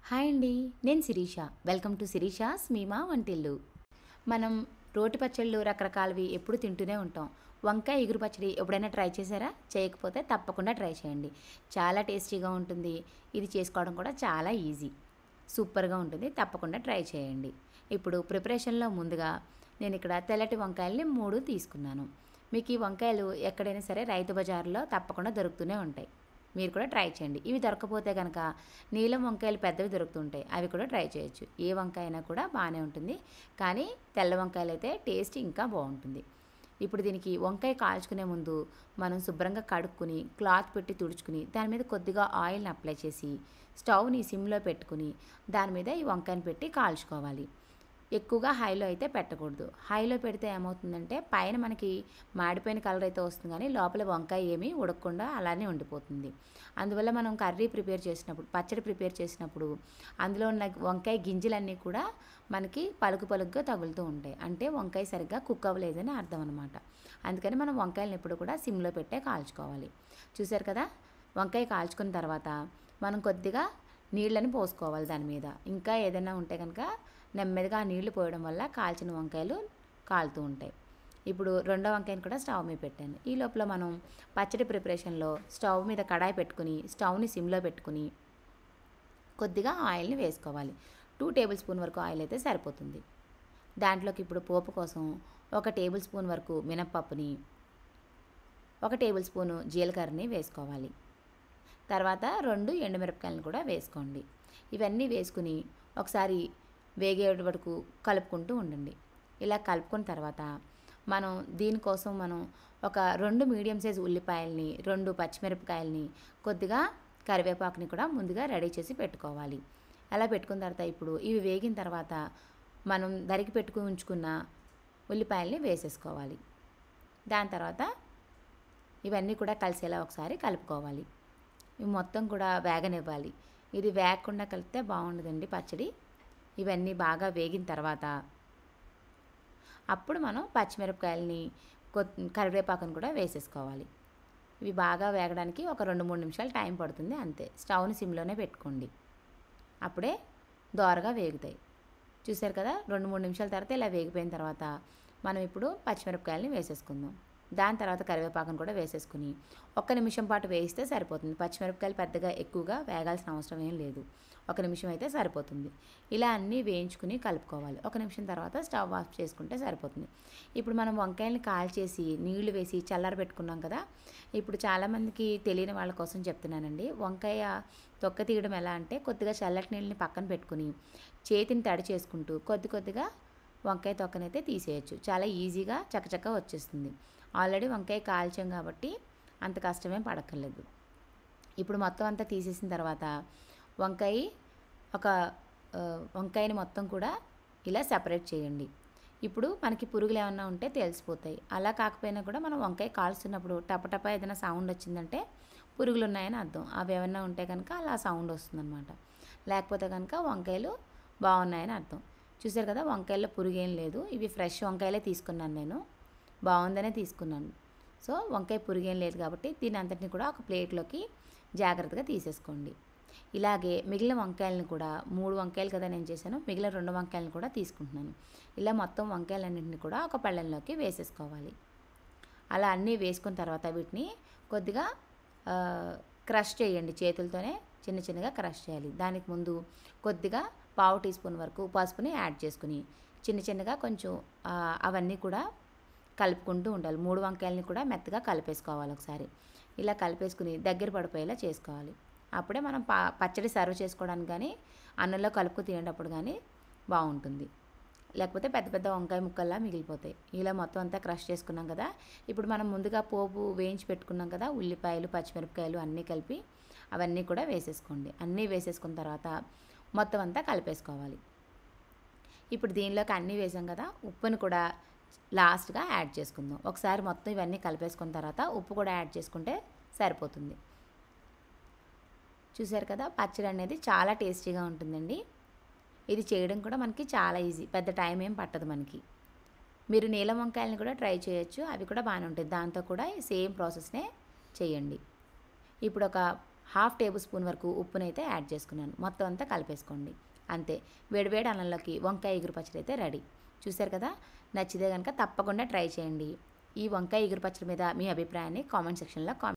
Hi అండి. నేను Sirisha. Welcome to Sirisha's మీమా వంటిల్లు. మనం రోటి పచ్చళ్ళు రకరకాలవి ఎప్పుడు తింటూనే ఉంటాం. వంకాయ ఎగురు పచ్చడి ఎప్పుడైనా ట్రై చేశారా? చేయకపోతే తప్పకుండా ట్రై చేయండి. చాలా టేస్టీగా ఉంటుంది. ఇది చేసుకోవడం కూడా చాలా ఈజీ. సూపర్‌గా ఉంటుంది. తప్పకుండా ట్రై చేయండి. ఇప్పుడు ప్రిపరేషన్‌లో ముందుగా నేనిక్కడ తెల్లటి వంకాయల్ని 3 తీసుకున్నాను. మీకు ఈ వంకాయలు ఎక్కడైనా సరే రైతు బజార్‌లో తప్పకుండా దొరుకుతూనే ఉంటాయి. మీరు కూడా ట్రై చేయండి. ఇవి దొరక్కపోతే గనక నీలం వంకాయలు పెద్దవి దొరుకుతుంటాయి. అవి కూడా ట్రై చేయొచ్చు. ఏ వంకాయ అయినా కూడా బానే ఉంటుంది. కానీ తెల్ల వంకాయలైతే టేస్ట్ ఇంకా బావుంటుంది. ఇప్పుడు దీనికి వంకాయ కాల్చుకునే ముందు మనం శుభ్రంగా కడుక్కొని, క్లాత్ పెట్టి తుడుచుకుని, దాని మీద కొద్దిగా ఆయిల్‌ని అప్లై చేసి, స్టవ్‌ని సిమ్‌లో పెట్టుకొని, దాని మీద ఈ వంకాయని పెట్టి కాల్చుకోవాలి. ఎక్కువగా హైలో అయితే పెట్టకూడదు. హైలో పెడితే ఏమవుతుందంటే పైన మనకి మాడిపోయిన కలర్ అయితే వస్తుంది కానీ లోపల వంకాయ ఏమీ ఉడకకుండా అలానే ఉండిపోతుంది. అందువల్ల మనం కర్రీ ప్రిపేర్ చేసినప్పుడు, పచ్చడి ప్రిపేర్ చేసినప్పుడు అందులో ఉన్న వంకాయ గింజలన్నీ కూడా మనకి పలుకు పలుకుగా తగులుతూ ఉంటాయి. అంటే వంకాయ సరిగ్గా కుక్ అవ్వలేదని అర్థం అనమాట. అందుకని మనం వంకాయలను ఎప్పుడు కూడా సిమ్‌లో పెట్టే కాల్చుకోవాలి. చూసారు కదా! వంకాయ కాల్చుకున్న తర్వాత మనం కొద్దిగా నీళ్ళని పోసుకోవాలి దాని మీద. ఇంకా ఏదైనా ఉంటే గనక నెమ్మదిగా ఆ నీళ్లు పోయడం వల్ల కాల్చిన వంకాయలు కాలుతూ ఉంటాయి. ఇప్పుడు రెండో వంకాయని కూడా స్టవ్ మీద పెట్టాను. ఈ లోపల మనం పచ్చడి ప్రిపరేషన్‌లో స్టవ్ మీద కడాయి పెట్టుకుని, స్టవ్‌ని సిమ్‌లో పెట్టుకుని కొద్దిగా ఆయిల్‌ని వేసుకోవాలి. 2 టేబుల్ స్పూన్ వరకు ఆయిల్ అయితే సరిపోతుంది. దాంట్లోకి ఇప్పుడు పోపు కోసం 1 టేబుల్ స్పూన్ వరకు మినపప్పుని, 1 టేబుల్ స్పూను జీలకర్రని వేసుకోవాలి. తర్వాత 2 ఎండుమిరపకాయలను కూడా వేసుకోండి. ఇవన్నీ వేసుకుని ఒకసారి వేగేటి వరకు కలుపుకుంటూ ఉండండి. ఇలా కలుపుకున్న తర్వాత మనం దీనికోసం ఒక 2 మీడియం సైజ్ ఉల్లిపాయలని, 2 పచ్చిమిరపకాయలని, కొద్దిగా కరివేపాకుని కూడా ముందుగా రెడీ చేసి పెట్టుకోవాలి. అలా పెట్టుకున్న తర్వాత ఇప్పుడు ఇవి వేగిన తర్వాత మనం తరిగి పెట్టుకుని ఉంచుకున్న ఉల్లిపాయల్ని వేసేసుకోవాలి. దాని తర్వాత ఇవన్నీ కూడా కలిసేలా ఒకసారి కలుపుకోవాలి. ఇవి మొత్తం కూడా వేగనివ్వాలి. ఇది వేగకుండా కలిపితే బాగుండదండి పచ్చడి. ఇవన్నీ బాగా వేగిన తర్వాత అప్పుడు మనం పచ్చిమిరపకాయలని, కరివేపాకును కూడా వేసేసుకోవాలి. ఇవి బాగా వేగడానికి ఒక 2, 3 నిమిషాలు టైం పడుతుంది అంతే. స్టవ్‌ని సిమ్‌లోనే పెట్టుకోండి. అప్పుడే దోరగా వేగుతాయి. చూసారు కదా! 2, 3 నిమిషాల తర్వాత ఇలా వేగిపోయిన తర్వాత మనం ఇప్పుడు పచ్చిమిరపకాయలని వేసేసుకుందాం. దాని తర్వాత కరివేపాకును కూడా వేసేసుకుని ఒక్క నిమిషం పాటు వేయిస్తే సరిపోతుంది. పచ్చిమిరపకాయలు పెద్దగా ఎక్కువగా వేగాల్సిన అవసరం ఏం లేదు. 1 నిమిషం అయితే సరిపోతుంది. ఇలా అన్నీ వేయించుకుని కలుపుకోవాలి. 1 నిమిషం తర్వాత స్టవ్ ఆఫ్ చేసుకుంటే సరిపోతుంది. ఇప్పుడు మనం వంకాయలని కాల్చేసి నీళ్లు వేసి చల్లారబెట్టుకున్నాం కదా! ఇప్పుడు చాలామందికి తెలియని వాళ్ళ కోసం చెప్తున్నానండి. వంకాయ తొక్క తీయడం ఎలా అంటే కొద్దిగా చల్లటి నీళ్ళని పక్కన పెట్టుకుని చేతిని తడి చేసుకుంటూ కొద్ది కొద్దిగా వంకాయ తొక్కనైతే తీసేయొచ్చు. చాలా ఈజీగా చకచకా వచ్చేస్తుంది. ఆల్రెడీ వంకాయ కాల్చాం కాబట్టి అంత కష్టమేం పడక్కర్లేదు. ఇప్పుడు మొత్తం అంతా తీసేసిన తర్వాత వంకాయ ఒక వంకాయని మొత్తం కూడా ఇలా సెపరేట్ చేయండి. ఇప్పుడు మనకి పురుగులు ఏమన్నా ఉంటే తెలిసిపోతాయి. అలా కాకపోయినా కూడా మనం వంకాయ కాల్చుతున్నప్పుడు టపటపా ఏదైనా సౌండ్ వచ్చిందంటే పురుగులు ఉన్నాయని అర్థం. అవి ఏమన్నా ఉంటే కనుక అలా సౌండ్ వస్తుందన్నమాట. లేకపోతే కనుక వంకాయలు బాగున్నాయని అర్థం. చూసారు కదా! వంకాయల్లో పురుగేం లేదు. ఇవి ఫ్రెష్ వంకాయలే తీసుకున్నాను నేను. బాగుందనే తీసుకున్నాను. సో వంకాయ పురుగేం లేదు కాబట్టి దీని అంతటిని కూడా ఒక ప్లేట్లోకి జాగ్రత్తగా తీసేసుకోండి. ఇలాగే మిగిలిన వంకాయలను కూడా 3 వంకాయలు కదా నేను చేశాను. మిగిలిన 2 వంకాయలను కూడా తీసుకుంటున్నాను. ఇలా మొత్తం వంకాయలన్నింటిని కూడా ఒక పళ్ళెంలోకి వేసేసుకోవాలి. అలా అన్నీ వేసుకున్న తర్వాత వీటిని కొద్దిగా క్రష్ చేయండి. చేతులతోనే చిన్న చిన్నగా క్రష్ చేయాలి. దానికి ముందు కొద్దిగా పావు టీ స్పూన్ వరకు పసుపుని యాడ్ చేసుకుని చిన్న చిన్నగా కొంచెం అవన్నీ కూడా కలుపుకుంటూ ఉండాలి. 3 వంకాయలని కూడా మెత్తగా కలిపేసుకోవాలి ఒకసారి. ఇలా కలిపేసుకుని దగ్గర పడిపోయేలా చేసుకోవాలి. అప్పుడే మనం పచ్చడి సర్వ్ చేసుకోవడానికి కానీ అన్నంలో కలుపుకు తినేటప్పుడు కానీ బాగుంటుంది. లేకపోతే పెద్ద పెద్ద వంకాయ ముక్కల్లా మిగిలిపోతాయి. ఇలా మొత్తం అంతా క్రష్ చేసుకున్నాం కదా! ఇప్పుడు మనం ముందుగా పోపు వేయించి పెట్టుకున్నాం కదా! ఉల్లిపాయలు, పచ్చిమిరపకాయలు అన్నీ కలిపి అవన్నీ కూడా వేసేసుకోండి. అన్నీ వేసేసుకున్న తర్వాత మొత్తం అంతా కలిపేసుకోవాలి. ఇప్పుడు దీనిలోకి అన్నీ వేసాం కదా! ఉప్పుని కూడా లాస్ట్‌గా యాడ్ చేసుకుందాం. ఒకసారి మొత్తం ఇవన్నీ కలిపేసుకున్న తర్వాత ఉప్పు కూడా యాడ్ చేసుకుంటే సరిపోతుంది. చూసారు కదా! పచ్చడి అనేది చాలా టేస్టీగా ఉంటుందండి. ఇది చేయడం కూడా మనకి చాలా ఈజీ. పెద్ద టైం ఏం పట్టదు మనకి. మీరు నీలం వంకాయలని కూడా ట్రై చేయొచ్చు. అవి కూడా బాగానే ఉంటాయి. దాంతో కూడా సేమ్ ప్రాసెస్‌నే చేయండి. ఇప్పుడు ఒక హాఫ్ టేబుల్ స్పూన్ వరకు ఉప్పునైతే యాడ్ చేసుకున్నాను. మొత్తం అంతా కలిపేసుకోండి. అంతే, వేడివేడి అన్నంలోకి వంకాయ ఎగురు పచ్చడి అయితే రెడీ. చూశారు కదా, నచ్చితే కనుక తప్పకుండా ట్రై చేయండి. ఈ వంకాయ ఎగురు పచ్చడి మీద మీ అభిప్రాయాన్ని కామెంట్ సెక్షన్లో